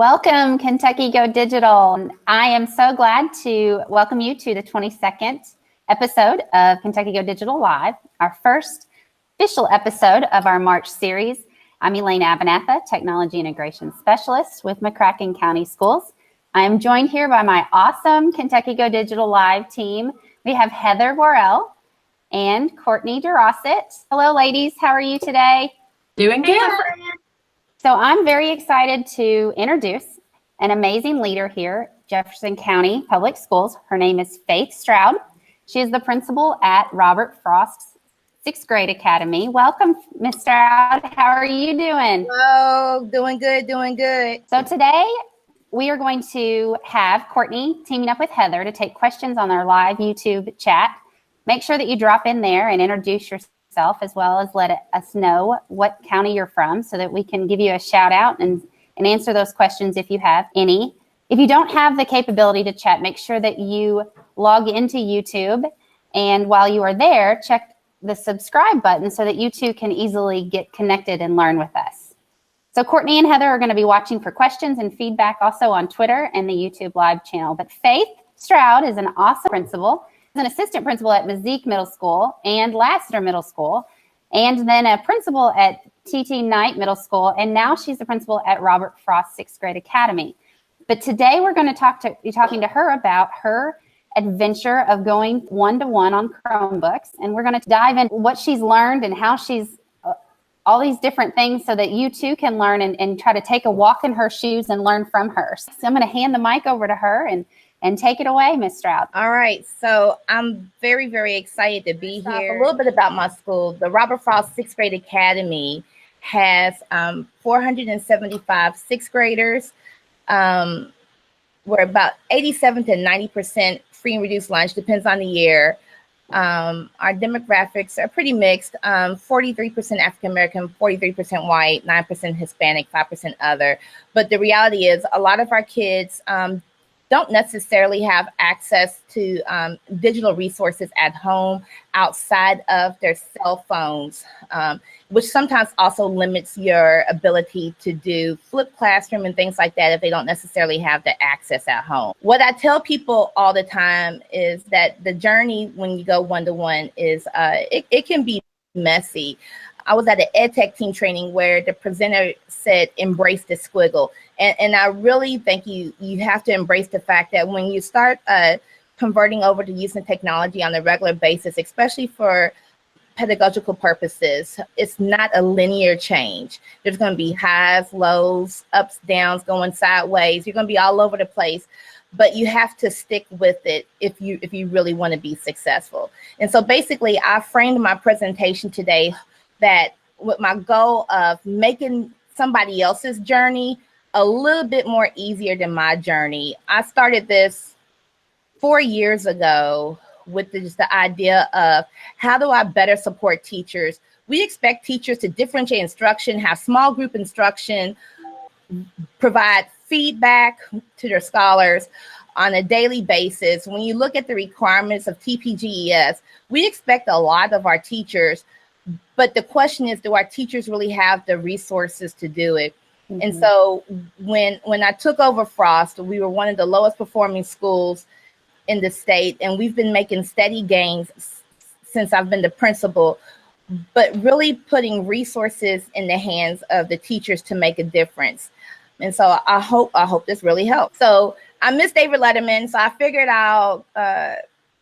Welcome, Kentucky Go Digital. I am so glad to welcome you to the 22nd episode of Kentucky Go Digital Live, our first official episode of our March series. I'm Elaine Abenatha, Technology Integration Specialist with McCracken County Schools. I am joined here by my awesome Kentucky Go Digital Live team. We have Heather Worrell and Courtney DeRosset. Hello, ladies. How are you today? Doing good. So I'm very excited to introduce an amazing leader here, Jefferson County Public Schools. Her name is Faith Stroud. She is the principal at Robert Frost's 6th grade academy. Welcome, Ms. Stroud. How are you doing? Hello, doing good, doing good. So today we are going to have Courtney teaming up with Heather to take questions on our live YouTube chat. Make sure that you drop in there and introduce yourself, as well as let us know what county you're from so that we can give you a shout out and answer those questions if you have any. If you don't have the capability to chat, make sure that you log into YouTube, and while you are there, check the subscribe button so that you too can easily get connected and learn with us. So Courtney and Heather are going to be watching for questions and feedback also on Twitter and the YouTube live channel. But Faith Stroud is an awesome principal, an assistant principal at Mazik Middle School and Lassiter Middle School, and then a principal at T.T. Knight Middle School, and now she's the principal at Robert Frost 6th grade academy. But today we're going to be talking to her about her adventure of going one-to-one on Chromebooks, and we're going to dive into what she's learned and how she's all these different things so that you too can learn and try to take a walk in her shoes and learn from her. So I'm going to hand the mic over to her and take it away, Ms. Stroud. All right, so I'm very, very excited to be here. A little bit about my school. The Robert Frost 6th grade academy has 475 6th graders. We're about 87 to 90% free and reduced lunch, depends on the year. Our demographics are pretty mixed, 43% African-American, 43% white, 9% Hispanic, 5% other. But the reality is a lot of our kids don't necessarily have access to digital resources at home outside of their cell phones, which sometimes also limits your ability to do flipped classroom and things like that if they don't necessarily have the access at home. What I tell people all the time is that the journey when you go one-to-one is it can be messy. I was at an ed tech team training where the presenter said, embrace the squiggle. And I really think you have to embrace the fact that when you start converting over to using technology on a regular basis, especially for pedagogical purposes, it's not a linear change. There's going to be highs, lows, ups, downs, going sideways. You're going to be all over the place, but you have to stick with it if you really want to be successful. And so basically, I framed my presentation today that with my goal of making somebody else's journey a little bit more easier than my journey. I started this 4 years ago with just the idea of how do I better support teachers? We expect teachers to differentiate instruction, have small group instruction, provide feedback to their scholars on a daily basis. When you look at the requirements of TPGES, we expect a lot of our teachers, but the question is, do our teachers really have the resources to do it? Mm-hmm. And so when I took over Frost, we were one of the lowest performing schools in the state, and we've been making steady gains since I've been the principal, but really putting resources in the hands of the teachers to make a difference. And so I hope this really helps. So I miss David Letterman, so I figured I'll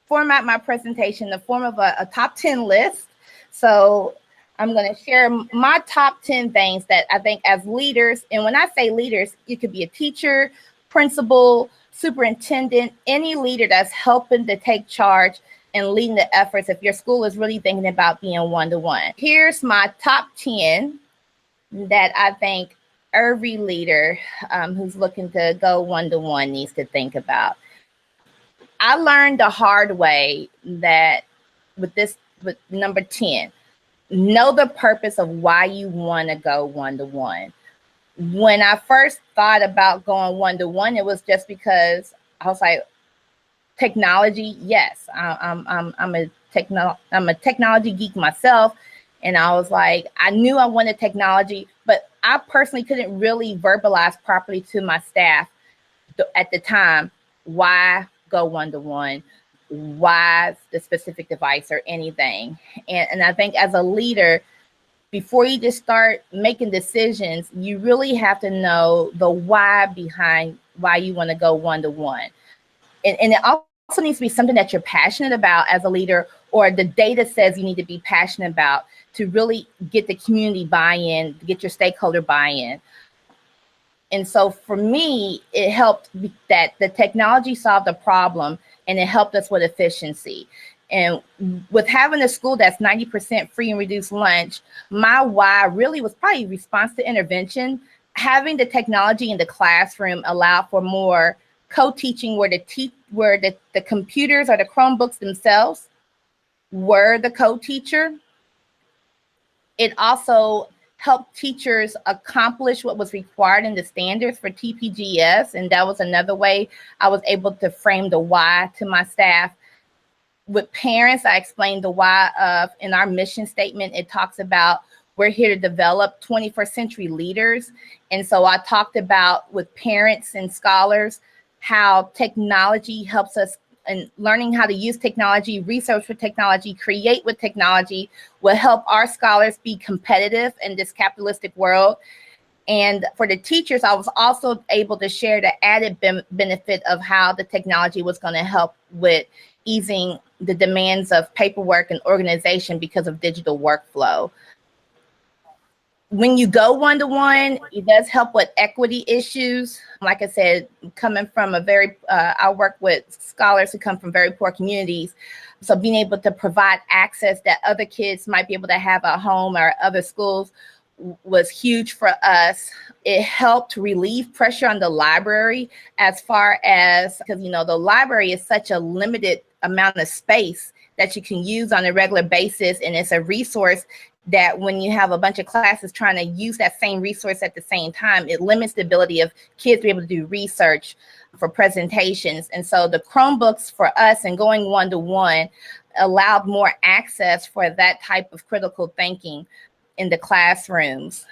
format my presentation in the form of a top 10 list. So I'm going to share my top 10 things that I think as leaders, and when I say leaders, you could be a teacher, principal, superintendent, any leader that's helping to take charge and leading the efforts if your school is really thinking about being one-to-one. Here's my top 10 that I think every leader who's looking to go one-to-one needs to think about. I learned the hard way that with number 10, know the purpose of why you want to go one-to-one. When I first thought about going one-to-one, it was just because I was like, technology, yes, I'm a technology geek myself, and I was like, I knew I wanted technology, but I personally couldn't really verbalize properly to my staff at the time why go one-to-one, why the specific device or anything. And I think as a leader, before you just start making decisions, you really have to know the why behind why you want to go one-to-one. And it also needs to be something that you're passionate about as a leader, or the data says you need to be passionate about to really get the community buy-in, to get your stakeholder buy-in. And so for me, it helped that the technology solved the problem and it helped us with efficiency. And with having a school that's 90% free and reduced lunch, my why really was probably response to intervention. Having the technology in the classroom allowed for more co-teaching where the computers or the Chromebooks themselves were the co-teacher. It also helped teachers accomplish what was required in the standards for TPGS. And that was another way I was able to frame the why to my staff. With parents, I explained the why of, in our mission statement, it talks about we're here to develop 21st century leaders. And so I talked about with parents and scholars how technology helps us, and learning how to use technology, research with technology, create with technology will help our scholars be competitive in this capitalistic world. And for the teachers, I was also able to share the added benefit of how the technology was going to help with easing the demands of paperwork and organization because of digital workflow. When you go one-to-one, it does help with equity issues. Like I said, coming from I work with scholars who come from very poor communities. So being able to provide access that other kids might be able to have at home or other schools was huge for us. It helped relieve pressure on the library as far as, because, the library is such a limited amount of space that you can use on a regular basis. And it's a resource that when you have a bunch of classes trying to use that same resource at the same time, it limits the ability of kids to be able to do research for presentations. And so the Chromebooks for us and going one-to-one allowed more access for that type of critical thinking in the classrooms.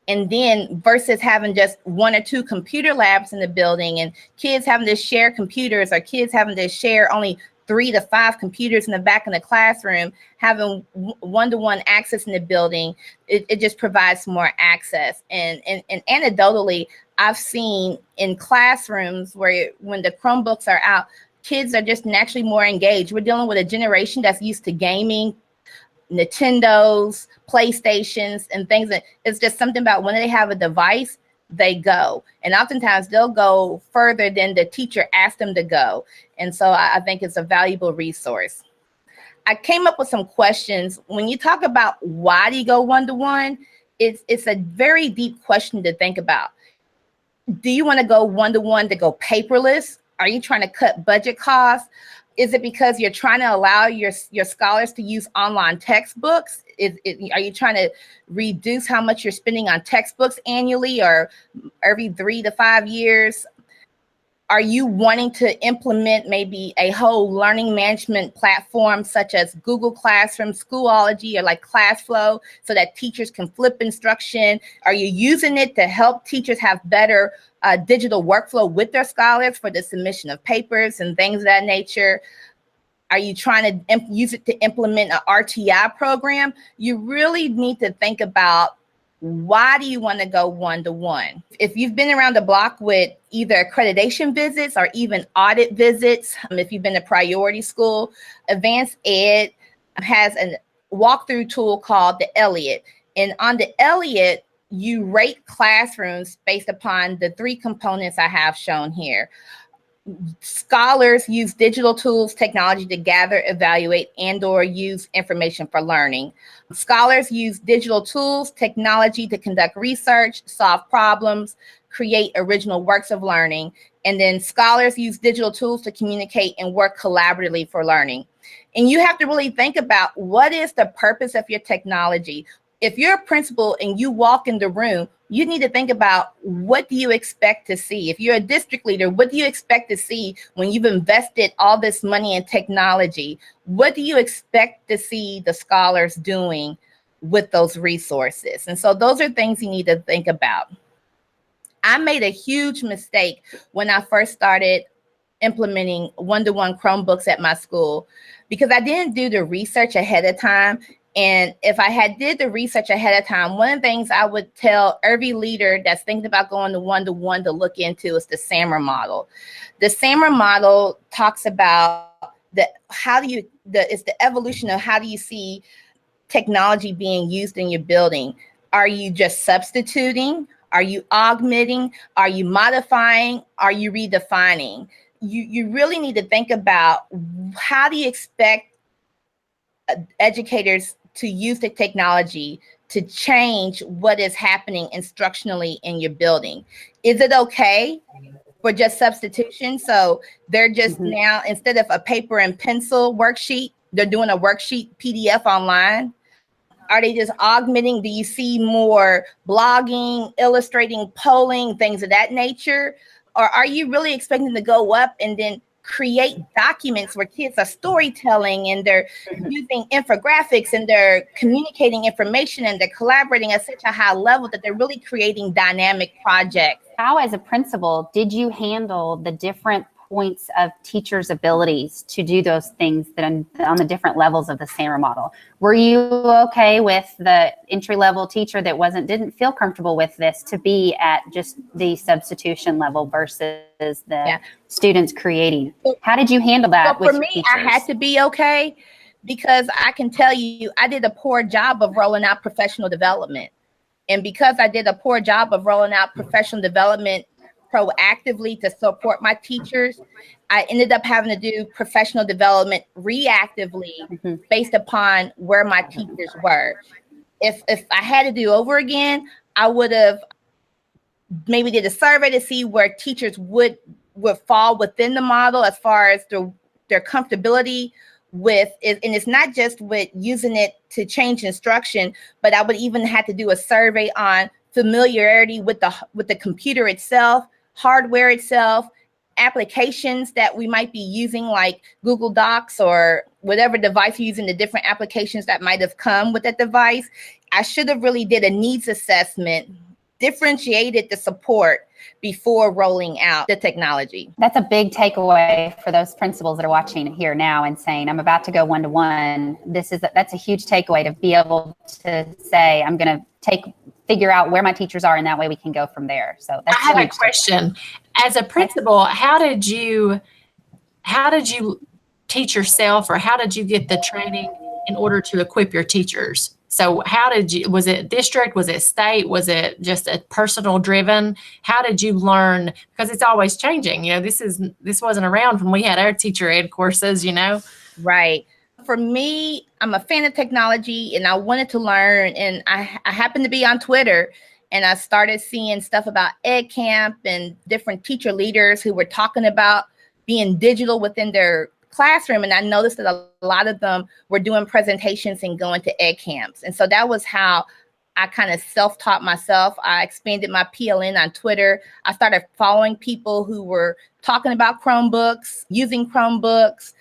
And then versus having just one or two computer labs in the building and kids having to share computers, or kids having to share only 3 to 5 computers in the back of the classroom, having one-to-one access in the building, it just provides more access. And anecdotally, I've seen in classrooms where when the Chromebooks are out, kids are just naturally more engaged. We're dealing with a generation that's used to gaming, Nintendos, PlayStations, and things. That it's just something about when they have a device, they go. And oftentimes they'll go further than the teacher asked them to go. And so I think it's a valuable resource. I came up with some questions. When you talk about why do you go one-to-one, it's a very deep question to think about. Do you want to go one-to-one to go paperless? Are you trying to cut budget costs? Is it because you're trying to allow your scholars to use online textbooks? Are you trying to reduce how much you're spending on textbooks annually or every 3 to 5 years? Are you wanting to implement maybe a whole learning management platform such as Google Classroom, Schoology, or like ClassFlow so that teachers can flip instruction? Are you using it to help teachers have better digital workflow with their scholars for the submission of papers and things of that nature? Are you trying to use it to implement an RTI program? You really need to think about, why do you want to go one-to-one? If you've been around the block with either accreditation visits or even audit visits, if you've been to priority school, Advanced Ed has a walkthrough tool called the Elliott. And on the Elliott, you rate classrooms based upon the 3 components I have shown here. Scholars use digital tools, technology to gather, evaluate, and/or use information for learning. Scholars use digital tools, technology to conduct research, solve problems, create original works of learning. And then scholars use digital tools to communicate and work collaboratively for learning. And you have to really think about, what is the purpose of your technology? If you're a principal and you walk in the room, you need to think about, what do you expect to see? If you're a district leader, what do you expect to see when you've invested all this money in technology? What do you expect to see the scholars doing with those resources. And so those are things you need to think about. I made a huge mistake when I first started implementing one-to-one Chromebooks at my school, because I didn't do the research ahead of time. And if I had did the research ahead of time, one of the things I would tell every leader that's thinking about going to one-to-one to look into is the SAMR model. The SAMR model talks about it's the evolution of how do you see technology being used in your building. Are you just substituting? Are you augmenting? Are you modifying? Are you redefining? You really need to think about, how do you expect educators to use the technology to change what is happening instructionally in your building? Is it okay for just substitution? So they're just now, instead of a paper and pencil worksheet, they're doing a worksheet PDF online. Are they just augmenting? Do you see more blogging, illustrating, polling, things of that nature? Or are you really expecting to go up and then create documents where kids are storytelling and they're using infographics and they're communicating information and they're collaborating at such a high level that they're really creating dynamic projects? How, as a principal, did you handle the different points of teachers' abilities to do those things that on the different levels of the SAMR model? Were you okay with the entry-level teacher that didn't feel comfortable with this to be at just the substitution level versus the students creating? How did you handle that with for me, teachers? I had to be okay, because I can tell you I did a poor job of rolling out professional development. And because I did a poor job of rolling out professional development proactively to support my teachers, I ended up having to do professional development reactively based upon where my teachers were. If I had to do over again, I would have maybe did a survey to see where teachers would fall within the model as far as their comfortability with it. And it's not just with using it to change instruction, but I would even have to do a survey on familiarity with the computer itself, hardware itself, applications that we might be using, like Google Docs or whatever device you're using, the different applications that might have come with that device. I should have really did a needs assessment, differentiated the support before rolling out the technology. That's a big takeaway for those principals that are watching here now and saying, I'm about to go one-to-one. That's a huge takeaway, to be able to say, I'm going to figure out where my teachers are, and that way we can go from there. So that's I have a question. As a principal, how did you teach yourself, or how did you get the training in order to equip your teachers? So was it district? Was it state? Was it just a personal driven? How did you learn? Because it's always changing. This wasn't around when we had our teacher ed courses, Right. For me, I'm a fan of technology and I wanted to learn, and I happened to be on Twitter, and I started seeing stuff about EdCamp and different teacher leaders who were talking about being digital within their classroom. And I noticed that a lot of them were doing presentations and going to EdCamps. And so that was how I kind of self-taught myself. I expanded my PLN on Twitter. I started following people who were talking about Chromebooks, using Chromebooks.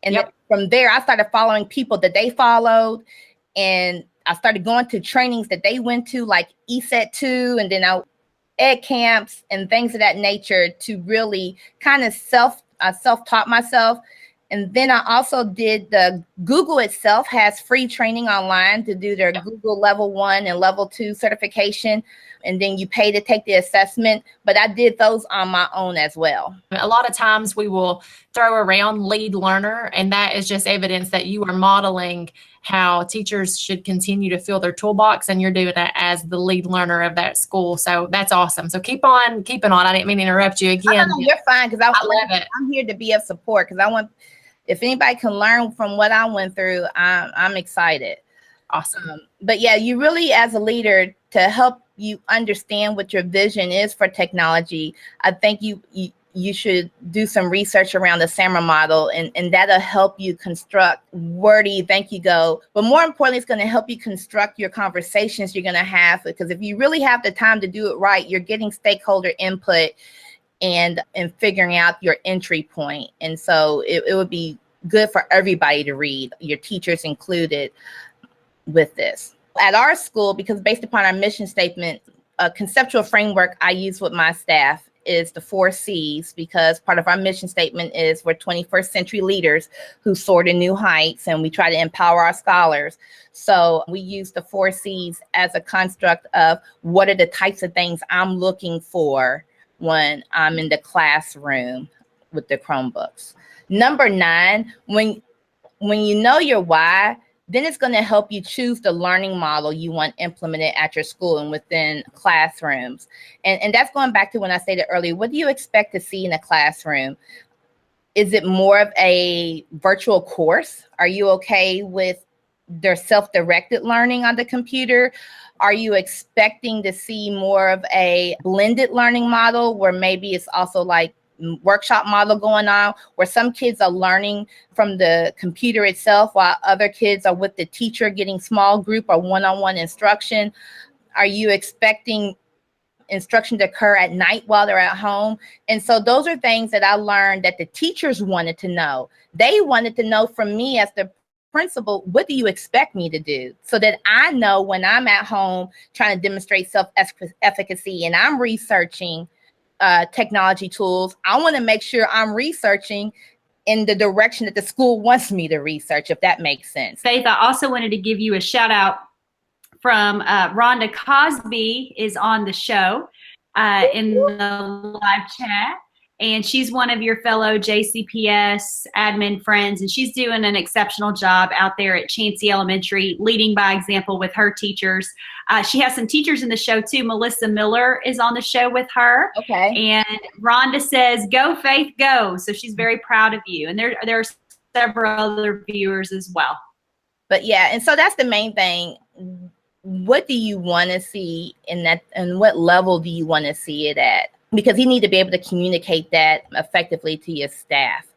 And then from there, I started following people that they followed. And I started going to trainings that they went to, like ESET 2, and then ed camps and things of that nature, to really kind of self-taught myself. And then I also did Google itself has free training online to do their Google level 1 and level 2 certification. And then you pay to take the assessment, but I did those on my own as well. A lot of times we will throw around lead learner, and that is just evidence that you are modeling how teachers should continue to fill their toolbox, and you're doing that as the lead learner of that school. So that's awesome. So keep on keeping on. I didn't mean to interrupt you again. No, you're fine, because I love it. I'm here to be of support, because I want, if anybody can learn from what I went through, I'm excited. Awesome. But yeah, you really, as a leader, to help you understand what your vision is for technology, I think you should do some research around the SAMR model, and that'll help you construct where do you think you go. But more importantly, it's going to help you construct your conversations you're going to have, because if you really have the time to do it right, you're getting stakeholder input and figuring out your entry point. And so it would be good for everybody to read, your teachers included, with this. At our school, because based upon our mission statement, a conceptual framework I use with my staff is the 4 C's, because part of our mission statement is we're 21st century leaders who soar to new heights, and we try to empower our scholars. So we use the 4 C's as a construct of what are the types of things I'm looking for when I'm in the classroom with the Chromebooks. Number 9, when you know your why, then it's going to help you choose the learning model you want implemented at your school and within classrooms. And that's going back to when I stated earlier, what do you expect to see in a classroom? Is it more of a virtual course? Are you okay with their self-directed learning on the computer? Are you expecting to see more of a blended learning model where maybe it's also like workshop model going on, where some kids are learning from the computer itself while other kids are with the teacher getting small group or one-on-one instruction? Are you expecting instruction to occur at night while they're at home? And so those are things that I learned that the teachers wanted to know. They wanted to know from me as the principal, what do you expect me to do? So that I know when I'm at home trying to demonstrate self-efficacy and I'm researching technology tools, I want to make sure I'm researching in the direction that the school wants me to research, if that makes sense. Faith, I also wanted to give you a shout out from Rhonda Cosby is on the show in the live chat. And she's one of your fellow JCPS admin friends, and she's doing an exceptional job out there at Chancey Elementary, leading by example with her teachers. She has some teachers in the show too. Melissa Miller is on the show with her. Okay. And Rhonda says, "Go Faith, go!" So she's very proud of you. And there are several other viewers as well. But yeah, and so that's the main thing. What do you want to see in that, and what level do you want to see it at? Because you need to be able to communicate that effectively to your staff.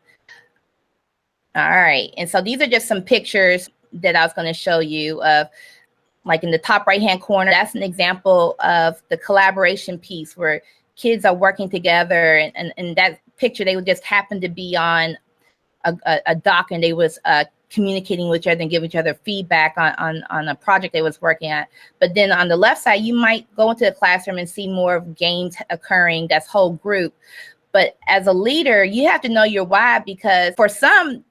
All right. And so these are just some pictures that I was going to show you of, like in the top right-hand corner, that's an example of the collaboration piece where kids are working together. And that picture, they would just happen to be on a dock, and they was communicating with each other and giving each other feedback on a project they was working at. But then on the left side, you might go into the classroom and see more of games occurring, that's whole group. But as a leader, you have to know your why, because for some,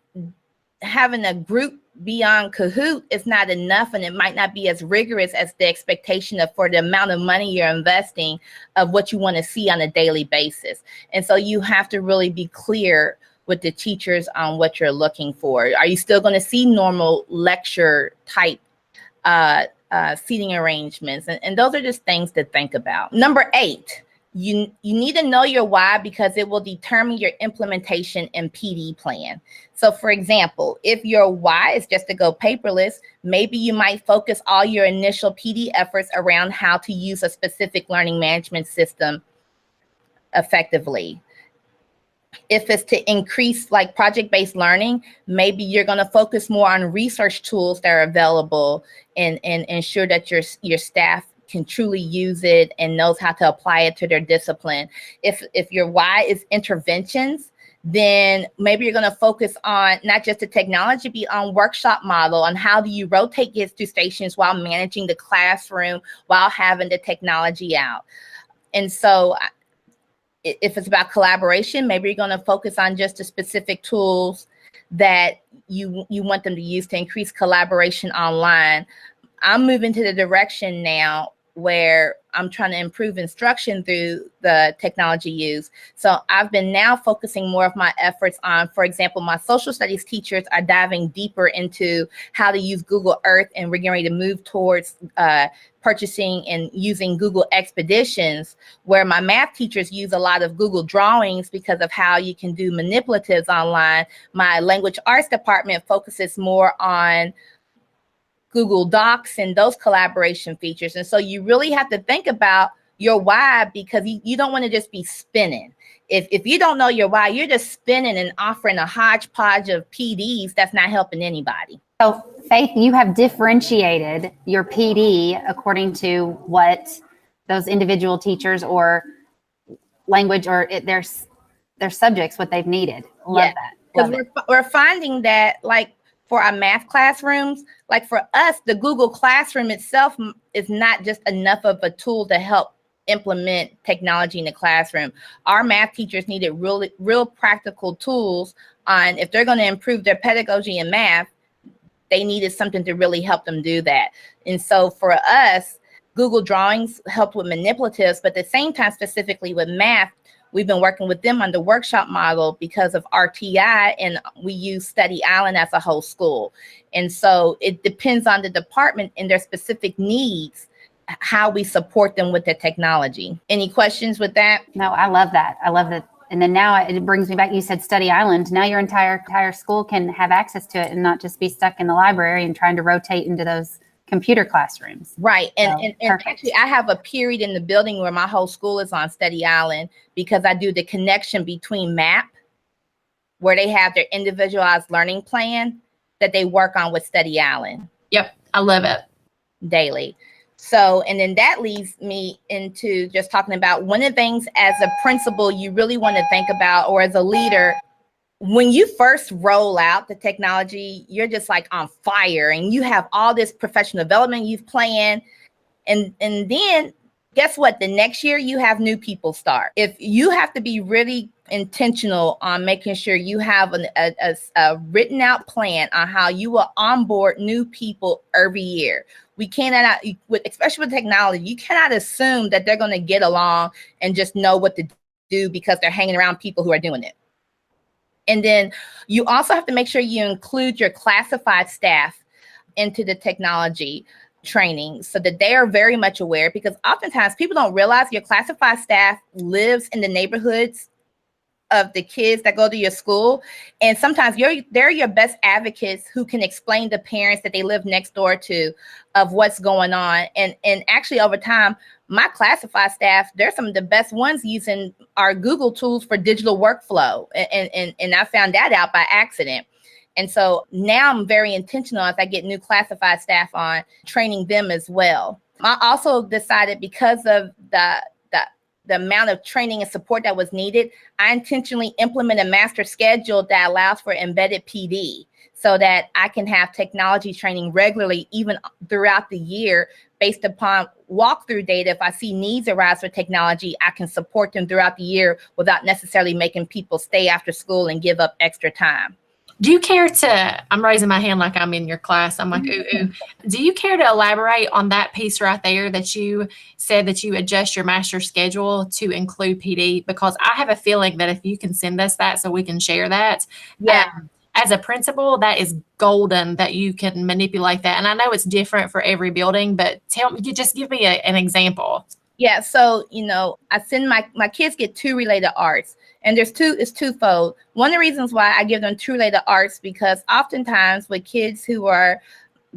having a group beyond Kahoot is not enough, and it might not be as rigorous as the expectation of for the amount of money you're investing of what you want to see on a daily basis. And so you have to really be clear with the teachers on what you're looking for. Are you still going to see normal lecture type seating arrangements? And those are just things to think about. Number 8, you need to know your why, because it will determine your implementation and PD plan. So for example, if your why is just to go paperless, maybe you might focus all your initial PD efforts around how to use a specific learning management system effectively. If it's to increase like project-based learning, maybe you're going to focus more on research tools that are available and ensure that your staff can truly use it and knows how to apply it to their discipline. If your why is interventions, then maybe you're going to focus on not just the technology, but on workshop model, on how do you rotate kids through stations while managing the classroom, while having the technology out. And so if it's about collaboration, maybe you're going to focus on just the specific tools that you want them to use to increase collaboration online. I'm moving to the direction now where I'm trying to improve instruction through the technology use. So I've been now focusing more of my efforts on, for example, my social studies teachers are diving deeper into how to use Google Earth, and we're getting ready to move towards purchasing and using Google Expeditions, where my math teachers use a lot of Google Drawings because of how you can do manipulatives online. My language arts department focuses more on Google Docs and those collaboration features. And so you really have to think about your why, because you don't want to just be spinning. If you don't know your why, you're just spinning and offering a hodgepodge of PDs that's not helping anybody. So Faith, you have differentiated your PD according to what those individual teachers or language or their subjects, what they've needed. Love that. Because we're finding that, like, for our math classrooms, like for us, the Google Classroom itself is not just enough of a tool to help implement technology in the classroom. Our math teachers needed real practical tools on if they're going to improve their pedagogy in math, they needed something to really help them do that. And so for us, Google Drawings helped with manipulatives, but at the same time, specifically with math, we've been working with them on the workshop model because of RTI, and we use Study Island as a whole school. And so it depends on the department and their specific needs, how we support them with the technology. Any questions with that? No, I love that. I love that. And then now it brings me back. You said Study Island. Now your entire school can have access to it and not just be stuck in the library and trying to rotate into those computer classrooms. Right. And actually, I have a period in the building where my whole school is on Study Island because I do the connection between MAP, where they have their individualized learning plan that they work on with Study Island. Yep. I love it. Daily. So, and then that leads me into just talking about one of the things as a principal you really want to think about, or as a leader, when you first roll out the technology, you're just like on fire and you have all this professional development you've planned. And then guess what? The next year you have new people start. If you have to be really intentional on making sure you have a written out plan on how you will onboard new people every year. We cannot, especially with technology, you cannot assume that they're going to get along and just know what to do because they're hanging around people who are doing it. And then you also have to make sure you include your classified staff into the technology training so that they are very much aware, because oftentimes people don't realize your classified staff lives in the neighborhoods of the kids that go to your school. And sometimes they're your best advocates who can explain to parents that they live next door to of what's going on. And actually over time, my classified staff, they're some of the best ones using our Google tools for digital workflow. And I found that out by accident. And so now I'm very intentional as I get new classified staff on, training them as well. I also decided, because of the amount of training and support that was needed, I intentionally implement a master schedule that allows for embedded PD so that I can have technology training regularly, even throughout the year, based upon walkthrough data. If I see needs arise for technology, I can support them throughout the year without necessarily making people stay after school and give up extra time. Do you care to, I'm raising my hand like I'm in your class. I'm like, ooh. Do you care to elaborate on that piece right there that you said that you adjust your master schedule to include PD? Because I have a feeling that if you can send us that so we can share that. Yeah. As a principal, that is golden that you can manipulate that. And I know it's different for every building, but just give me an example. Yeah, so, I send my kids get 2 related arts, and it's twofold. One of the reasons why I give them 2 related arts, because oftentimes with kids who are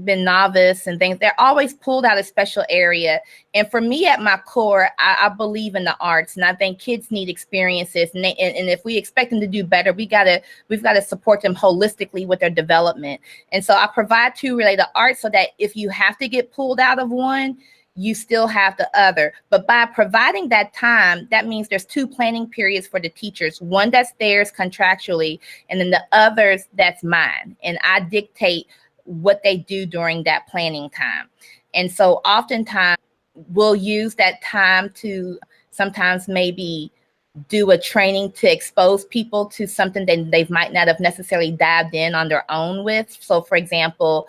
been novice and things, they're always pulled out a special area. And for me, at my core, I believe in the arts, and I think kids need experiences. And if we expect them to do better, we've got to support them holistically with their development. And so I provide 2 related arts so that if you have to get pulled out of one, you still have the other. But by providing that time, that means there's 2 planning periods for the teachers, one that's theirs contractually, and then the others that's mine. And I dictate what they do during that planning time. And so oftentimes we'll use that time to sometimes maybe do a training to expose people to something that they might not have necessarily dived in on their own with. So for example,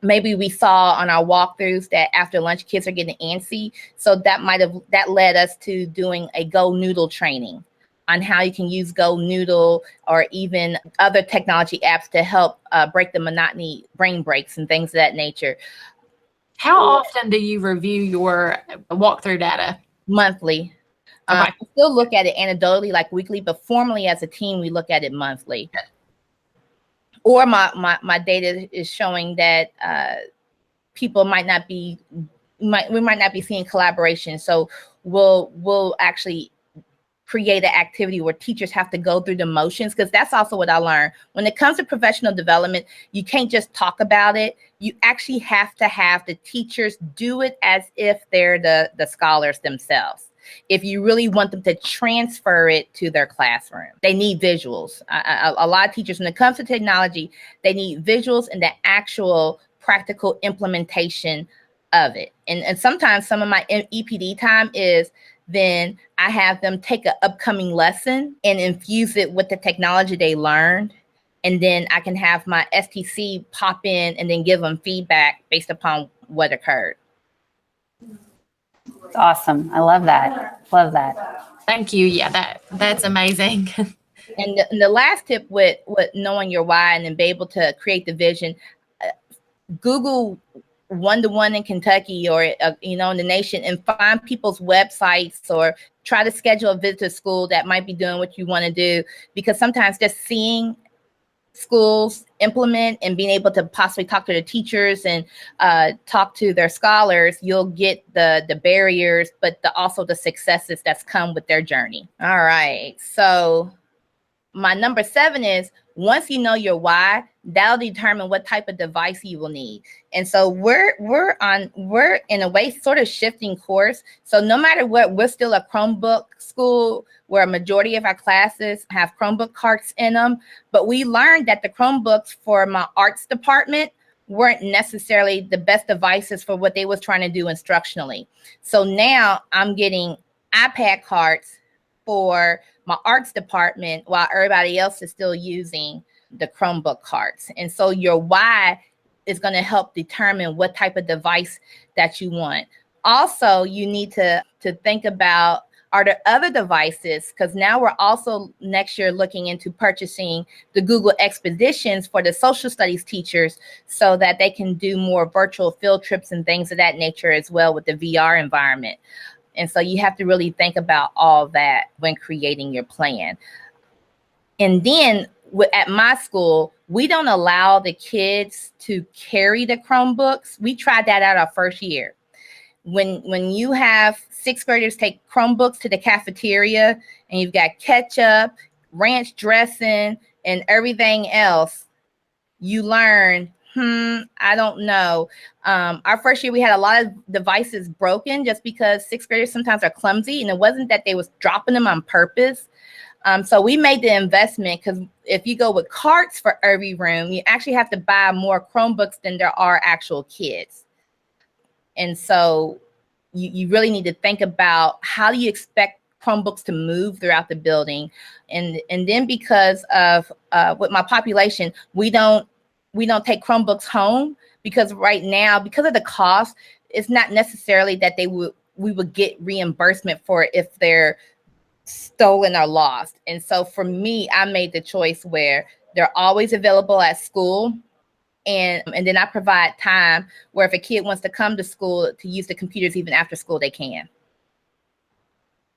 maybe we saw on our walkthroughs that after lunch kids are getting antsy. So that led us to doing a Go Noodle training on how you can use Go Noodle or even other technology apps to help break the monotony, brain breaks and things of that nature. How often do you review your walkthrough data? Monthly. Okay. I still look at it anecdotally, like weekly, but formally as a team, we look at it monthly. Or my data is showing that people we might not be seeing collaboration. So we'll actually create an activity where teachers have to go through the motions, because that's also what I learned. When it comes to professional development, you can't just talk about it. You actually have to have the teachers do it as if they're the scholars themselves. if you really want them to transfer it to their classroom. They need visuals. A lot of teachers, when it comes to technology, they need visuals and the actual practical implementation of it. And sometimes some of my EPD time is then I have them take an upcoming lesson and infuse it with the technology they learned. And then I can have my STC pop in and then give them feedback based upon what occurred. Awesome. I love that. Love that. Thank you. Yeah, that's amazing. And the last tip with knowing your why and then be able to create the vision, Google one-to-one in Kentucky or, in the nation, and find people's websites or try to schedule a visit to school that might be doing what you want to do. Because sometimes just seeing schools implement and being able to possibly talk to the teachers and talk to their scholars, you'll get the barriers, but also the successes that's come with their journey. All right. So my number 7 is, once you know your why, that'll determine what type of device you will need. And so we're in a way sort of shifting course. So no matter what, we're still a Chromebook school where a majority of our classes have Chromebook carts in them. But we learned that the Chromebooks for my arts department weren't necessarily the best devices for what they was trying to do instructionally. So now I'm getting iPad carts for my arts department while everybody else is still using the Chromebook carts. And so your why is going to help determine what type of device that you want. Also, you need to think about, are there other devices? Because now we're also next year looking into purchasing the Google Expeditions for the social studies teachers so that they can do more virtual field trips and things of that nature as well with the VR environment. And so you have to really think about all that when creating your plan. And then at my school, we don't allow the kids to carry the Chromebooks. We tried that out our first year. When you have 6th graders take Chromebooks to the cafeteria and you've got ketchup, ranch dressing, and everything else, you learn, I don't know. Our first year, we had a lot of devices broken just because 6th graders sometimes are clumsy, and it wasn't that they was dropping them on purpose. So we made the investment, because if you go with carts for every room, you actually have to buy more Chromebooks than there are actual kids. And so you really need to think about, how do you expect Chromebooks to move throughout the building? And then because of with my population, we don't take Chromebooks home, because right now, because of the cost, it's not necessarily that we would get reimbursement for it if they're stolen or lost. And so for me, I made the choice where they're always available at school. And then I provide time where if a kid wants to come to school to use the computers even after school, they can.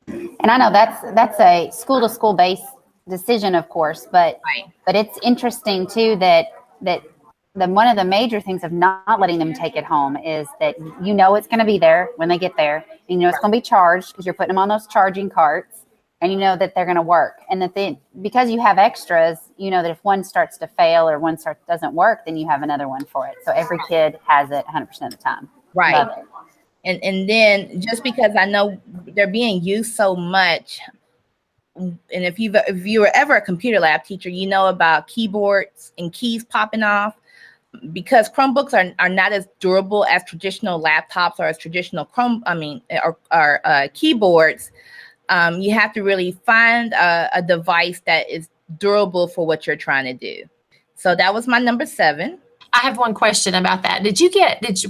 And I know that's a school-to-school based decision, of course, but Right. But it's interesting too that one of the major things of not letting them take it home is that it's going to be there when they get there, and it's going to be charged because you're putting them on those charging carts, and that they're going to work, and that because you have extras, that if one starts to fail or doesn't work, then you have another one for it. So every kid has it 100% of the time. Right. And then just because I know they're being used so much, and if you were ever a computer lab teacher, you know about keyboards and keys popping off, because Chromebooks are not as durable as traditional laptops or as traditional keyboards. You have to really find a device that is durable for what you're trying to do. So that was my number 7. I have one question about that.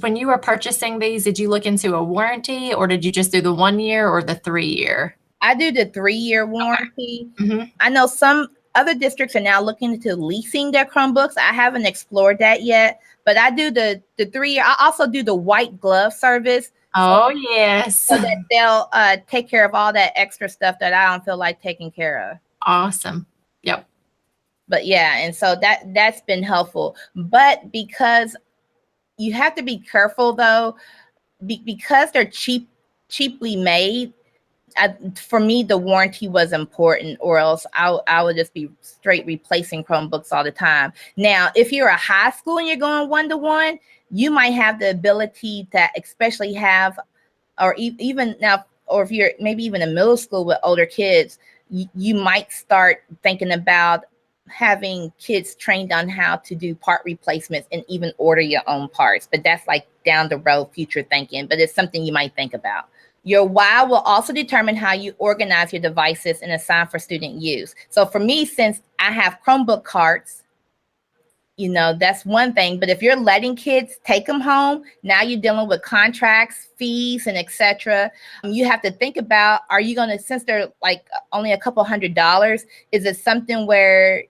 When you were purchasing these, did you look into a warranty, or did you just do the 1 year or the 3 year? I do the 3-year warranty. Okay. Mm-hmm. I know some other districts are now looking into leasing their Chromebooks. I haven't explored that yet, but I do the 3 year. I also do the white glove service. Oh, yes. So that they'll take care of all that extra stuff that I don't feel like taking care of. Awesome. Yep. But yeah, and so that's been helpful. But because you have to be careful though, because they're cheaply made, for me, the warranty was important, or else I would just be straight replacing Chromebooks all the time. Now, if you're a high school and you're going 1-to-1, you might have the ability to especially have, or even now or if you're maybe even in middle school with older kids, you might start thinking about having kids trained on how to do part replacements and even order your own parts. But that's like down the road future thinking, but it's something you might think about. Your why will also determine how you organize your devices and assign for student use. So for me, since I have Chromebook carts, that's one thing. But if you're letting kids take them home, now you're dealing with contracts, fees, and etc. You have to think about, are you going to, since they're like only a couple $100, is it something where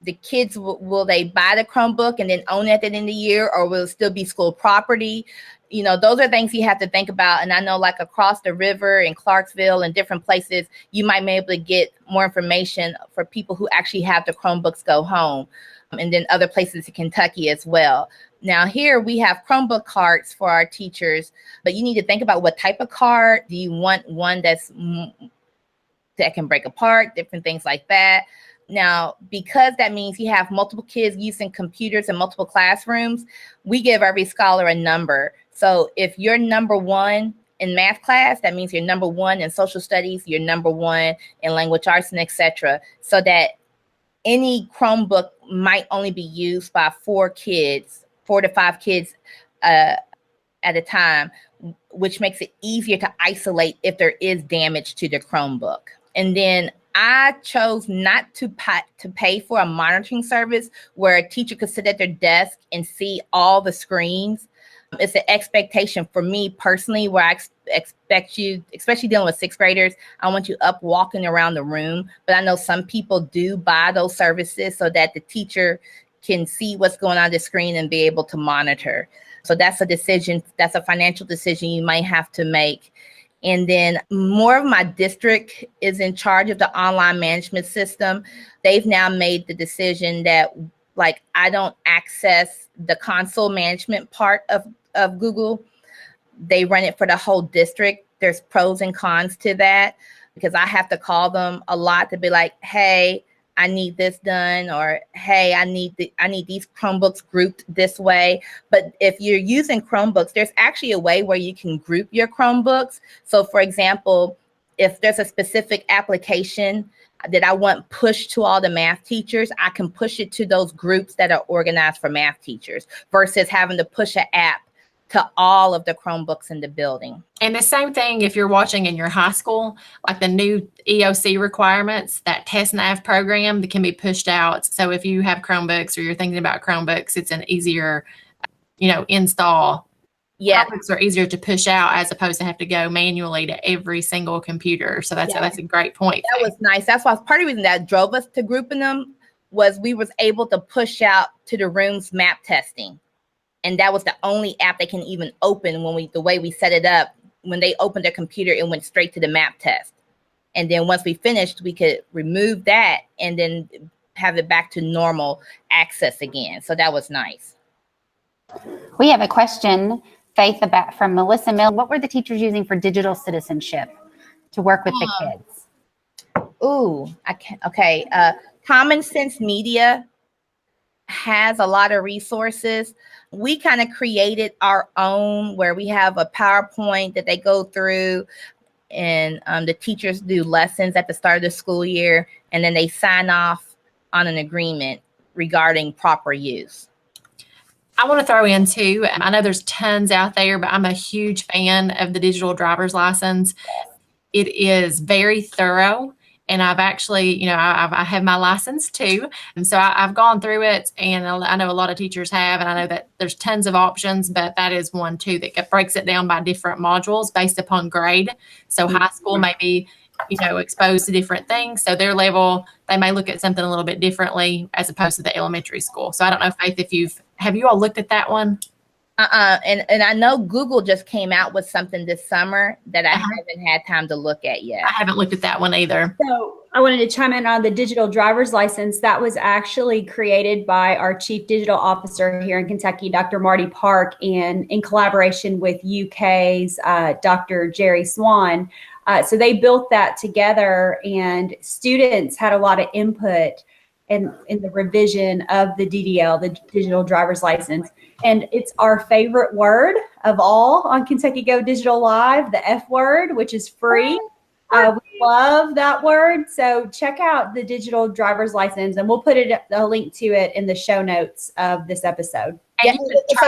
the kids, will they buy the Chromebook and then own it at the end of the year, or will it still be school property? Those are things you have to think about. And I know like across the river in Clarksville and different places, you might be able to get more information for people who actually have the Chromebooks go home. And then other places in Kentucky as well. Now here we have Chromebook carts for our teachers, but you need to think about what type of cart. Do you want one that can break apart, different things like that? Now, because that means you have multiple kids using computers in multiple classrooms, we give every scholar a number. So if you're number one in math class, that means you're number one in social studies, you're number one in language arts, and etc. So that any Chromebook might only be used by 4 to 5 kids at a time, which makes it easier to isolate if there is damage to the Chromebook. And then I chose not to pay for a monitoring service where a teacher could sit at their desk and see all the screens. It's an expectation for me personally, where I expect you, especially dealing with 6th graders, I want you up walking around the room. But I know some people do buy those services so that the teacher can see what's going on the screen and be able to monitor. So that's a decision. That's a financial decision you might have to make. And then more of my district is in charge of the online management system. They've now made the decision that I don't access the console management part of Google. They run it for the whole district. There's pros and cons to that, because I have to call them a lot to be like, hey, I need this done, or hey, I need these Chromebooks grouped this way. But if you're using Chromebooks, there's actually a way where you can group your Chromebooks. So for example, if there's a specific application that I want pushed to all the math teachers, I can push it to those groups that are organized for math teachers versus having to push an app to all of the Chromebooks in the building. And the same thing if you're watching in your high school, like the new EOC requirements, that test nav program that can be pushed out. So if you have Chromebooks or you're thinking about Chromebooks, it's an easier, install. Yeah. Chromebooks are easier to push out as opposed to have to go manually to every single computer. So that's a great point. That was nice. That's why part of the reason that drove us to grouping them was we was able to push out to the rooms map testing. And that was the only app they can even open the way we set it up. When they opened their computer, it went straight to the map test. And then once we finished, we could remove that and then have it back to normal access again. So that was nice. We have a question, Faith, from Melissa Mill. What were the teachers using for digital citizenship to work with the kids? Okay. Common Sense Media has a lot of resources. We kind of created our own where we have a PowerPoint that they go through, and the teachers do lessons at the start of the school year, and then they sign off on an agreement regarding proper use. I want to throw in too, I know there's tons out there, but I'm a huge fan of the digital driver's license. It is very thorough. And I've actually, I have my license too. And so I've gone through it, and I know a lot of teachers have, and I know that there's tons of options, but that is one too that breaks it down by different modules based upon grade. So high school may be, exposed to different things. So their level, they may look at something a little bit differently as opposed to the elementary school. So I don't know, Faith, have you all looked at that one? And I know Google just came out with something this summer that I haven't had time to look at yet. I haven't looked at that one either. So I wanted to chime in on the digital driver's license. That was actually created by our chief digital officer here in Kentucky, Dr. Marty Park, and in collaboration with UK's Dr. Jerry Swan. So they built that together, and students had a lot of input in the revision of the DDL, the digital driver's license. And it's our favorite word. of all on Kentucky Go Digital Live, the F word, which is free. We love that word. So check out the digital driver's license, and we'll put a link to it in the show notes of this episode. Yeah, so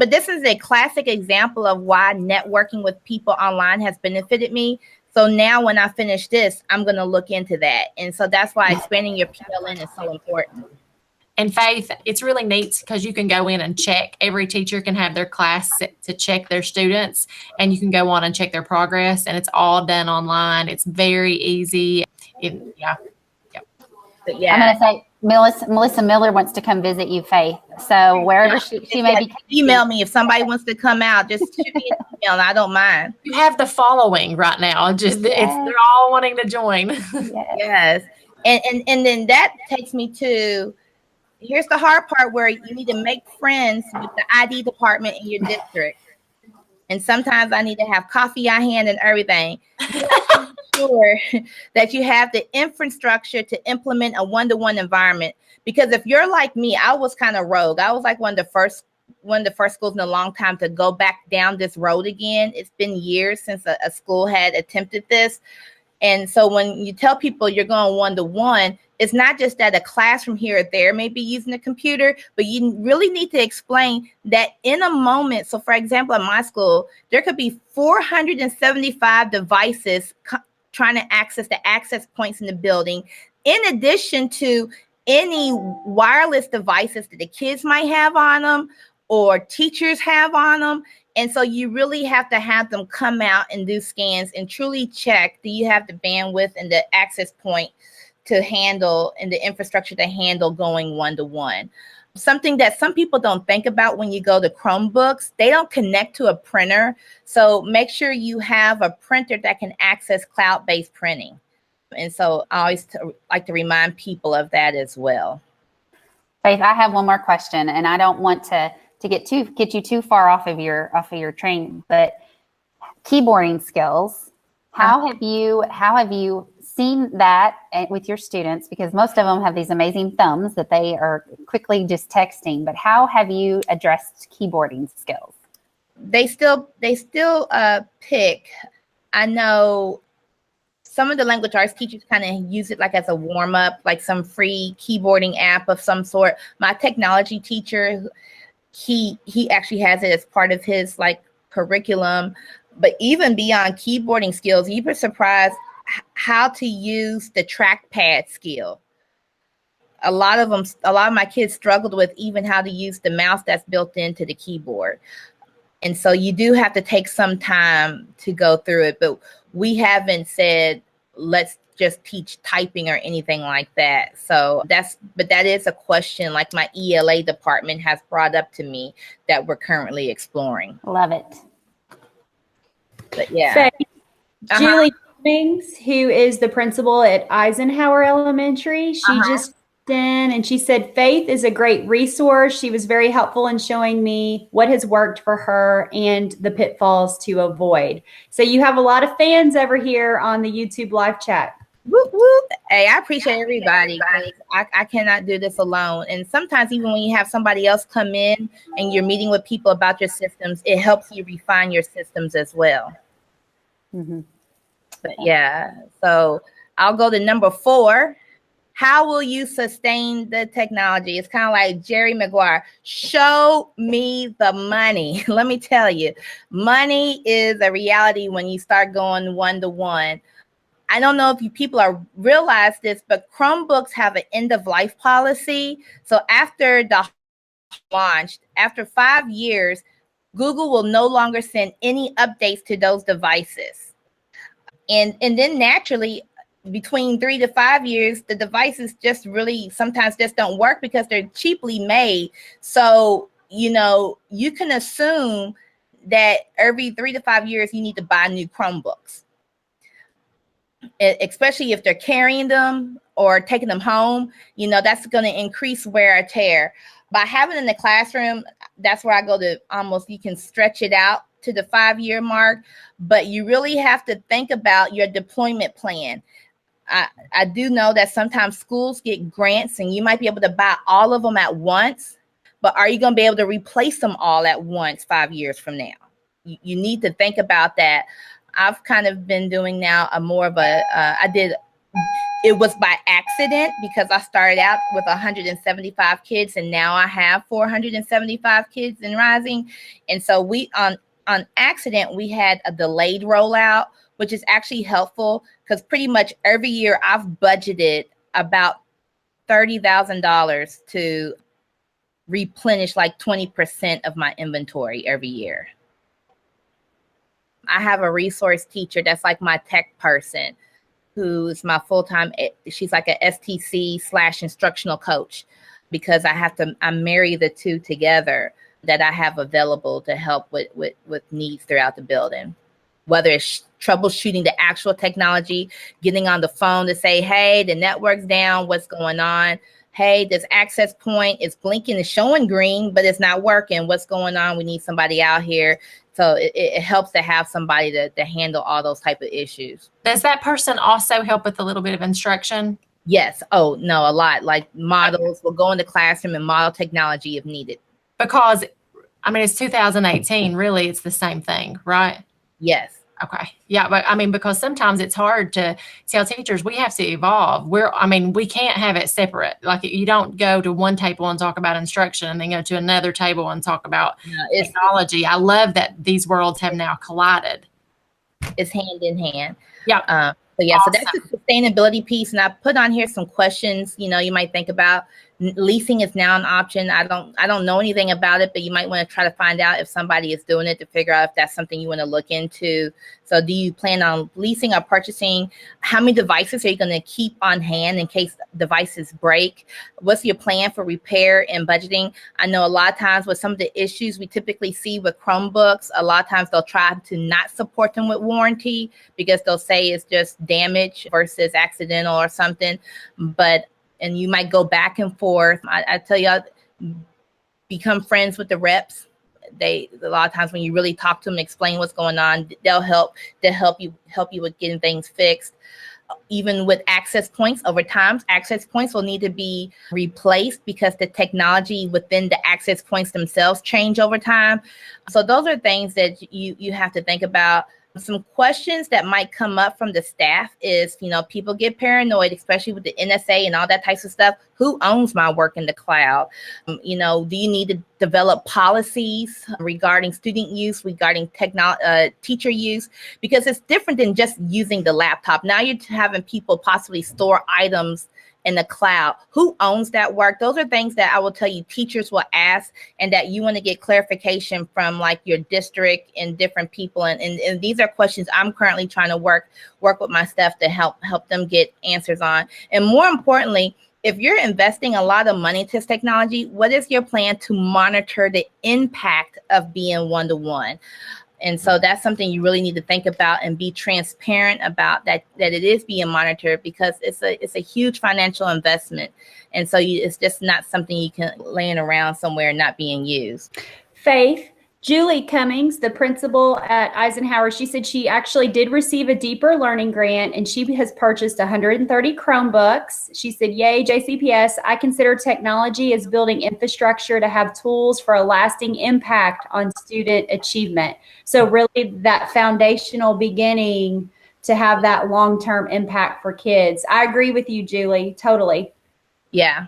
this is a classic example of why networking with people online has benefited me. So now when I finish this, I'm going to look into that. And so that's why expanding your PLN is so important. And Faith, it's really neat because you can go in and check. Every teacher can have their class set to check their students, and you can go on and check their progress, and it's all done online. It's very easy. Yeah. I'm going to say Melissa Miller wants to come visit you, Faith. So wherever she may be. Email me if somebody wants to come out. Just shoot me an email, and I don't mind. You have the following right now. They're all wanting to join. Yes. And then that takes me to, here's the hard part where you need to make friends with the ID department in your district. And sometimes I need to have coffee on hand and everything. Sure that you have the infrastructure to implement a one-to-one environment. Because if you're like me, I was kind of rogue. I was like one of the first schools in a long time to go back down this road again. It's been years since a school had attempted this. And so when you tell people you're going one-to-one, it's not just that a classroom here or there may be using a computer, but you really need to explain that in a moment. So for example, at my school, there could be 475 devices trying to access the access points in the building, in addition to any wireless devices that the kids might have on them or teachers have on them. And so you really have to have them come out and do scans and truly check, do you have the bandwidth and the access point to handle and the infrastructure to handle going one-to-one. Something that some people don't think about when you go to Chromebooks, they don't connect to a printer. So make sure you have a printer that can access cloud-based printing. And so I always like to remind people of that as well. Faith, I have one more question, and I don't want to get you too far off of your training, but keyboarding skills. How have you seen that with your students? Because most of them have these amazing thumbs that they are quickly just texting. But how have you addressed keyboarding skills? They still pick. I know some of the language arts teachers kind of use it like as a warm up, like some free keyboarding app of some sort. My technology teacher, he actually has it as part of his like curriculum. But even beyond keyboarding skills, you'd be surprised how to use the trackpad skill. A lot of my kids struggled with even how to use the mouse that's built into the keyboard. And so you do have to take some time to go through it, but we haven't said, let's just teach typing or anything like that. So that is a question like my ELA department has brought up to me that we're currently exploring. Love it. But yeah. Faith, Julie Cummings, who is the principal at Eisenhower Elementary, she just in and she said, Faith is a great resource. She was very helpful in showing me what has worked for her and the pitfalls to avoid. So you have a lot of fans over here on the YouTube live chat. Whoop, whoop. Hey, I appreciate everybody. I cannot do this alone. And sometimes even when you have somebody else come in and you're meeting with people about your systems, it helps you refine your systems as well. Mm-hmm. But yeah, so I'll go to number 4. How will you sustain the technology? It's kind of like Jerry Maguire. Show me the money. Let me tell you, money is a reality when you start going one-to-one. I don't know if you people realize this, but Chromebooks have an end-of-life policy. So after the launched, after 5 years, Google will no longer send any updates to those devices. And then naturally, between 3 to 5 years, the devices just really sometimes just don't work because they're cheaply made. So, you can assume that every 3 to 5 years, you need to buy new Chromebooks, especially if they're carrying them or taking them home. That's going to increase wear and tear. By having it in the classroom, that's where I go to almost, you can stretch it out to the 5-year mark, but you really have to think about your deployment plan. I do know that sometimes schools get grants and you might be able to buy all of them at once, but are you going to be able to replace them all at once 5 years from now? you need to think about that. I've kind of been doing now it was by accident because I started out with 175 kids and now I have 475 kids and rising. And so on accident, we had a delayed rollout, which is actually helpful because pretty much every year I've budgeted about $30,000 to replenish like 20% of my inventory every year. I have a resource teacher that's like my tech person who's my full-time, she's like a STC/instructional coach because I marry the two together that I have available to help with needs throughout the building. Whether it's troubleshooting the actual technology, getting on the phone to say, hey, the network's down, what's going on? Hey, this access point is blinking, it's showing green, but it's not working. What's going on? We need somebody out here. So it helps to have somebody to handle all those type of issues. Does that person also help with a little bit of instruction? Yes. Oh, no, a lot. Like models, we'll go in the classroom and model technology if needed. Because, I mean, it's 2018. Really, it's the same thing, right? Yes. Okay. Yeah. But I mean, because sometimes it's hard to tell teachers we have to evolve. We can't have it separate. Like you don't go to one table and talk about instruction and then go to another table and talk about technology. I love that these worlds have now collided. It's hand in hand. Yeah. So that's the sustainability piece. And I put on here some questions, you might think about. Leasing is now an option. I don't know anything about it, but you might want to try to find out if somebody is doing it to figure out if that's something you want to look into. So do you plan on leasing or purchasing? How many devices are you going to keep on hand in case devices break? What's your plan for repair and budgeting? I know a lot of times with some of the issues we typically see with Chromebooks, a lot of times they'll try to not support them with warranty because they'll say it's just damage versus accidental or something. And you might go back and forth. I tell you, become friends with the reps. A lot of times when you really talk to them, explain what's going on, they'll help you with getting things fixed. Even with access points, over time, access points will need to be replaced because the technology within the access points themselves change over time. So those are things that you have to think about. Some questions that might come up from the staff is, people get paranoid, especially with the NSA and all that types of stuff. Who owns my work in the cloud? Do you need to develop policies regarding student use, regarding teacher use? Because it's different than just using the laptop. Now you're having people possibly store items in the cloud. Who owns that work? Those are things that I will tell you teachers will ask and that you want to get clarification from like your district and different people. And these are questions I'm currently trying to work with my staff to help them get answers on. And more importantly, if you're investing a lot of money into this technology, what is your plan to monitor the impact of being one-to-one? And so that's something you really need to think about and be transparent about that it is being monitored because it's a huge financial investment. And so it's just not something you can laying around somewhere and not being used. Faith, Julie Cummings, the principal at Eisenhower, she said she actually did receive a deeper learning grant and she has purchased 130 Chromebooks. She said, yay, JCPS. I consider technology as building infrastructure to have tools for a lasting impact on student achievement. So really that foundational beginning to have that long-term impact for kids. I agree with you, Julie, totally. Yeah,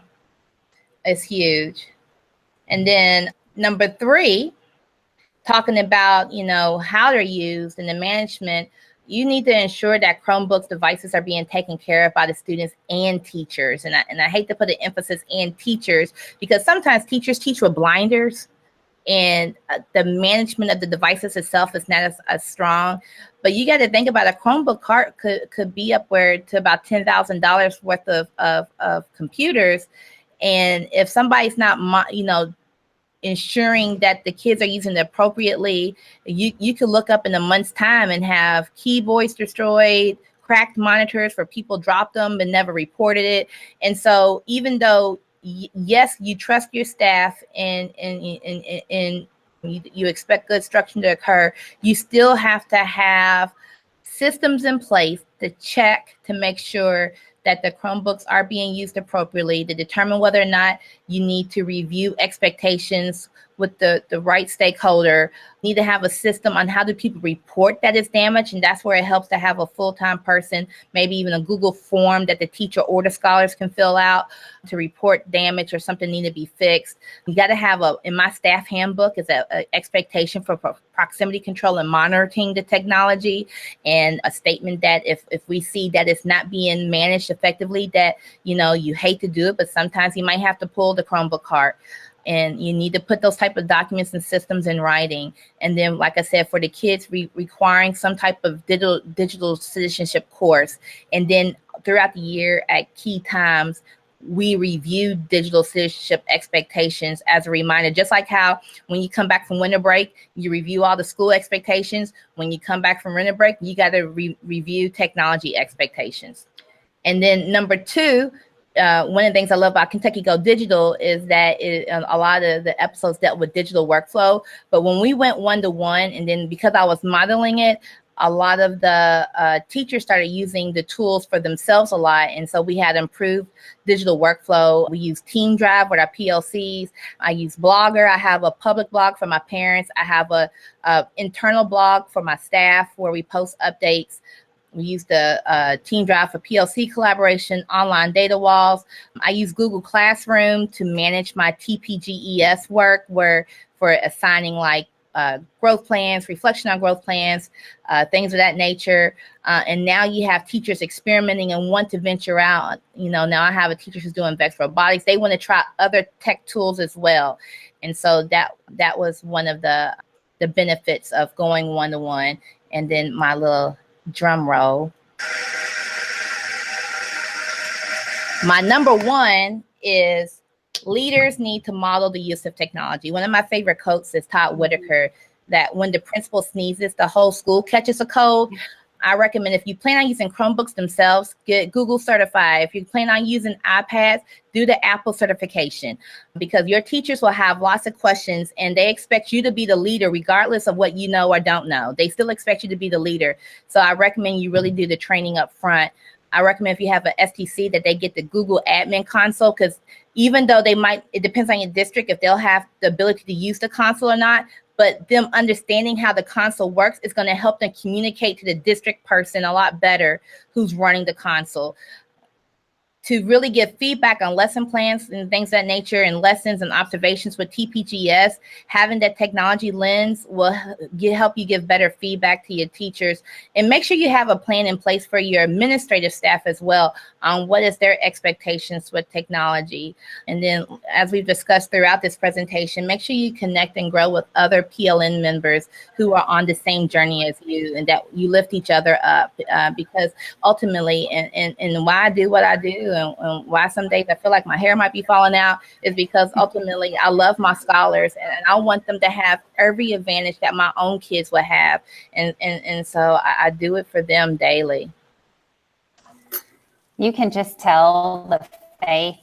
it's huge. And then number 3, talking about, how they're used and the management, you need to ensure that Chromebooks devices are being taken care of by the students and teachers. And I hate to put an emphasis in teachers because sometimes teachers teach with blinders and the management of the devices itself is not as strong. But you got to think about a Chromebook cart could be upward to about $10,000 worth of computers. And if somebody's not, ensuring that the kids are using it appropriately, you could look up in a month's time and have keyboards destroyed, cracked monitors for people dropped them and never reported it. And so even though, yes, you trust your staff and you expect good instruction to occur, you still have to have systems in place to check to make sure that the Chromebooks are being used appropriately, to determine whether or not you need to review expectations with the right stakeholder. Need to have a system on how do people report that it's damaged, and that's where it helps to have a full-time person, maybe even a Google form that the teacher or the scholars can fill out to report damage or something need to be fixed. You got to have in my staff handbook is a expectation for proximity control and monitoring the technology, and a statement that if we see that it's not being managed effectively, that, you know, you hate to do it, but sometimes you might have to pull the Chromebook cart. And you need to put those type of documents and systems in writing. And then, like I said, for the kids, requiring some type of digital citizenship course. And then throughout the year at key times, we review digital citizenship expectations as a reminder, just like how when you come back from winter break, you review all the school expectations. When you come back from winter break, you got to review technology expectations. And then number 2, one of the things I love about Kentucky Go Digital is that a lot of the episodes dealt with digital workflow. But when we went one-to-one, and then because I was modeling it, a lot of the teachers started using the tools for themselves a lot. And so we had improved digital workflow. We use Team Drive with our PLCs. I use Blogger. I have a public blog for my parents. I have a internal blog for my staff where we post updates. We use the Team Drive for PLC collaboration, online data walls. I use Google Classroom to manage my TPGES work, where for assigning like growth plans, reflection on growth plans, things of that nature. And now you have teachers experimenting and want to venture out. You know, now I have a teacher who's doing Vex robotics. They want to try other tech tools as well. And so that was one of the benefits of going one-to-one. And then my little drum roll. My number 1 is leaders need to model the use of technology. One of my favorite quotes is Todd Whitaker, that when the principal sneezes, the whole school catches a cold. I recommend if you plan on using Chromebooks themselves, get Google certified. If you plan on using iPads, do the Apple certification, because your teachers will have lots of questions and they expect you to be the leader regardless of what you know or don't know. They still expect you to be the leader. So I recommend you really do the training up front. I recommend if you have an STC that they get the Google admin console, because even though it depends on your district if they'll have the ability to use the console or not, but them understanding how the console works is going to help them communicate to the district person a lot better who's running the console. To really give feedback on lesson plans and things of that nature, and lessons and observations with TPGS, having that technology lens will help you give better feedback to your teachers. And make sure you have a plan in place for your administrative staff as well on what is their expectations with technology. And then, as we've discussed throughout this presentation, make sure you connect and grow with other PLN members who are on the same journey as you, and that you lift each other up, because ultimately, and why I do what I do, and why some days I feel like my hair might be falling out, is because ultimately I love my scholars and I want them to have every advantage that my own kids would have. And so I do it for them daily. You can just tell the faith,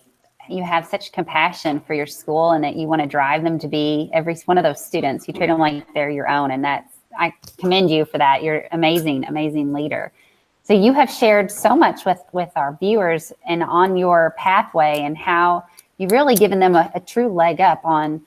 you have such compassion for your school, and that you want to drive them to be every one of those students. You treat them like they're your own. And I commend you for that. You're amazing, amazing leader. So you have shared so much with our viewers and on your pathway, and how you've really given them a true leg up on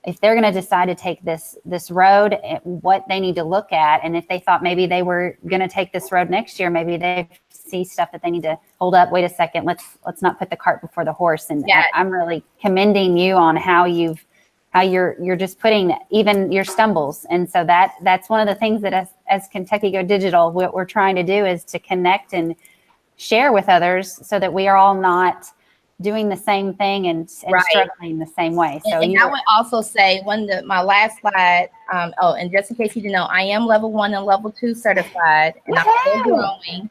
if they're going to decide to take this road, what they need to look at. And if they thought maybe they were going to take this road next year, maybe they see stuff that they need to hold up. Wait a second, let's not put the cart before the horse. And yeah. I'm really commending you on how you're just putting even your stumbles. And so that's one of the things that as Kentucky Go Digital, what we're trying to do is to connect and share with others so that we are all not doing the same thing and right. Struggling the same way. So and I would also say my last slide, and just in case you didn't know, I am level 1 and level 2 certified, and I'm still growing.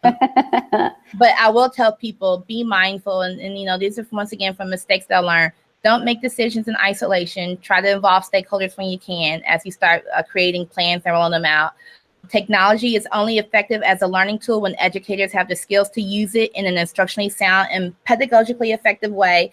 But I will tell people, be mindful, and these are once again from mistakes that I learned. Don't make decisions in isolation. Try to involve stakeholders when you can as you start creating plans and rolling them out. Technology is only effective as a learning tool when educators have the skills to use it in an instructionally sound and pedagogically effective way.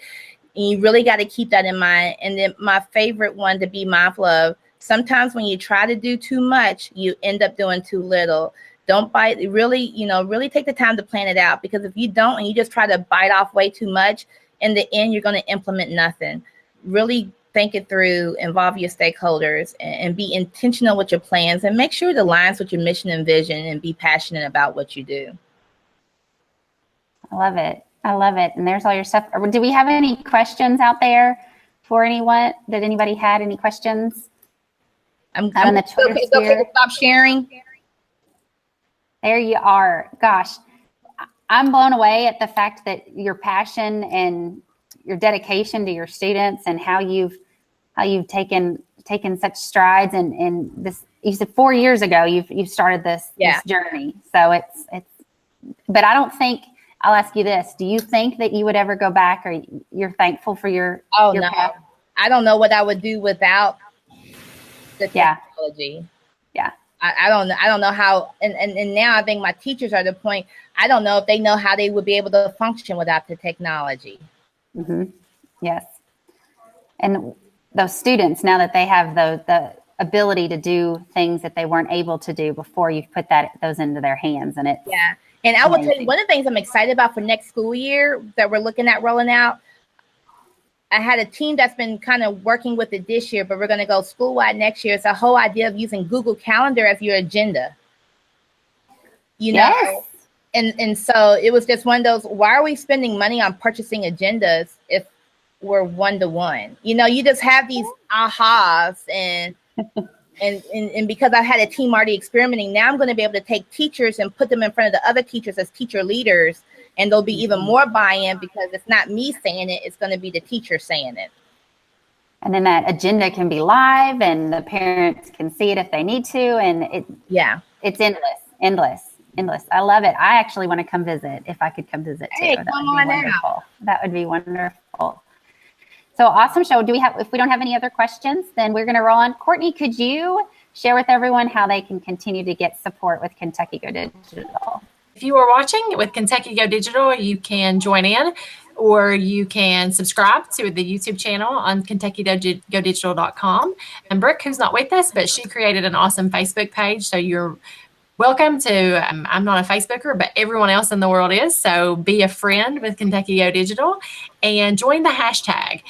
And you really got to keep that in mind. And then my favorite one to be mindful of, sometimes when you try to do too much, you end up doing too little. Don't bite, really take the time to plan it out, because if you don't and you just try to bite off way too much, in the end, you're going to implement nothing. Really think it through, involve your stakeholders, and be intentional with your plans, and make sure it aligns with your mission and vision, and be passionate about what you do. I love it. I love it. And there's all your stuff. Do we have any questions out there for anyone? Did anybody had any questions? I'm it's okay to stop sharing. There you are. Gosh, I'm blown away at the fact that your passion and your dedication to your students, and how you've taken such strides, and this, you said 4 years ago you've started this journey. So it's but I don't think, I'll ask you this, do you think that you would ever go back, or you're thankful for your no path? I don't know what I would do without the technology. I don't know how, and now I think my teachers are at the point, I don't know if they know how they would be able to function without the technology. Mm-hmm. Yes. And those students, now that they have the ability to do things that they weren't able to do before, you've put those into their hands, and it's And I will tell you, one of the things I'm excited about for next school year that we're looking at rolling out, I had a team that's been kind of working with it this year, but we're going to go school-wide next year. It's a whole idea of using Google Calendar as your agenda. You know? Yes. And so it was just one of those, why are we spending money on purchasing agendas if we're one-to-one? You know, you just have these ahas, and because I've had a team already experimenting, now I'm going to be able to take teachers and put them in front of the other teachers as teacher leaders, and there'll be even more buy-in, because it's not me saying it, it's going to be the teacher saying it. And then that agenda can be live, and the parents can see it if they need to, and it's endless. I love it. I actually want to come visit, if I could come visit too. Hey, come on now. That would be wonderful. So awesome show. If we don't have any other questions, then we're going to roll on. Courtney, could you share with everyone how they can continue to get support with Kentucky Go Digital? If you are watching with Kentucky Go Digital, you can join in, or you can subscribe to the YouTube channel on KentuckyGoDigital.com. And Brooke, who's not with us, but she created an awesome Facebook page. So you're welcome to, I'm not a Facebooker, but everyone else in the world is. So be a friend with Kentucky Go Digital and join the hashtag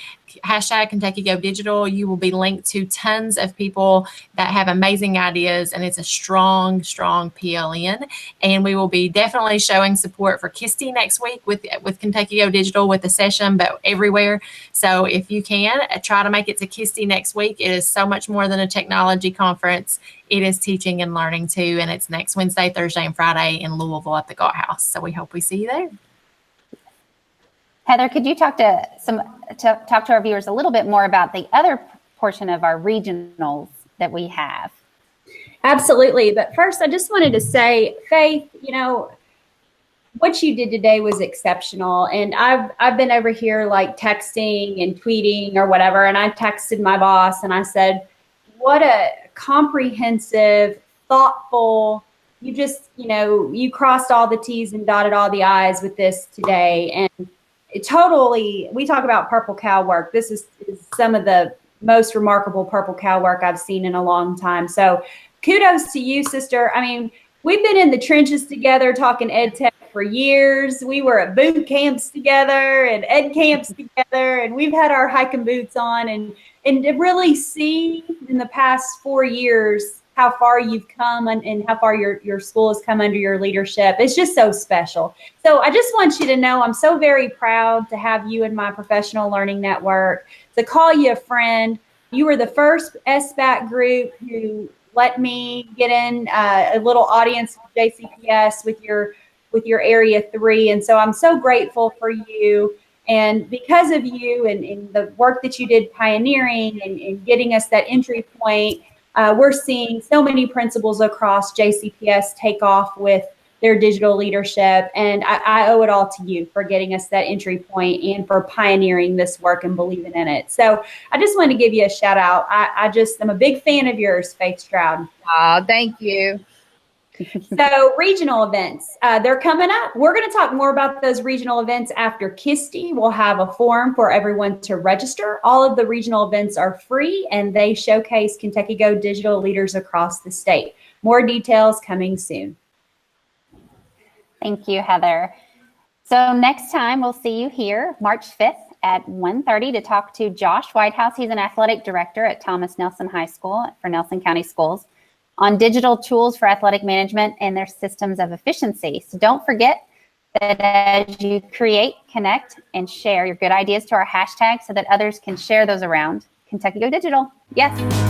Kentucky Go Digital. You will be linked to tons of people that have amazing ideas, and it's a strong PLN. And we will be definitely showing support for KISTI next week with Kentucky Go Digital with the session, but everywhere. So if you can, try to make it to KISTI next week. It is so much more than a technology conference. It is teaching and learning too, and it's next Wednesday, Thursday, and Friday in Louisville at the Galt House. So we hope we see you there. Heather, could you talk to our viewers a little bit more about the other portion of our regionals that we have? Absolutely. But first, I just wanted to say, Faith, you know, what you did today was exceptional. And I've been over here like texting and tweeting or whatever. And I texted my boss and I said, what a comprehensive, thoughtful, you just, you know, you crossed all the T's and dotted all the I's with this today. And we talk about purple cow work. This is some of the most remarkable purple cow work I've seen in a long time. So kudos to you, sister. I mean, we've been in the trenches together talking ed tech for years. We were at boot camps together and ed camps together, and we've had our hiking boots on, and to really see in the past 4 years how far you've come and how far your school has come under your leadership. It's just so special. So I just want you to know I'm so very proud to have you in my professional learning network, to call you a friend. You were the first SBAC group who let me get in a little audience with JCPS with your Area 3. And so I'm so grateful for you. And because of you and the work that you did pioneering and getting us that entry point, we're seeing so many principals across JCPS take off with their digital leadership. And I owe it all to you for getting us that entry point and for pioneering this work and believing in it. So I just want to give you a shout out. I'm a big fan of yours, Faith Stroud. Oh, thank you. So regional events, they're coming up. We're going to talk more about those regional events after KISTI. We'll have a forum for everyone to register. All of the regional events are free, and they showcase Kentucky Go Digital leaders across the state. More details coming soon. Thank you, Heather. So next time we'll see you here March 5th at 1:30 to talk to Josh Whitehouse. He's an athletic director at Thomas Nelson High School for Nelson County Schools on digital tools for athletic management and their systems of efficiency. So don't forget that as you create, connect, and share your good ideas to our hashtag so that others can share those around. Kentucky Go Digital. Yes.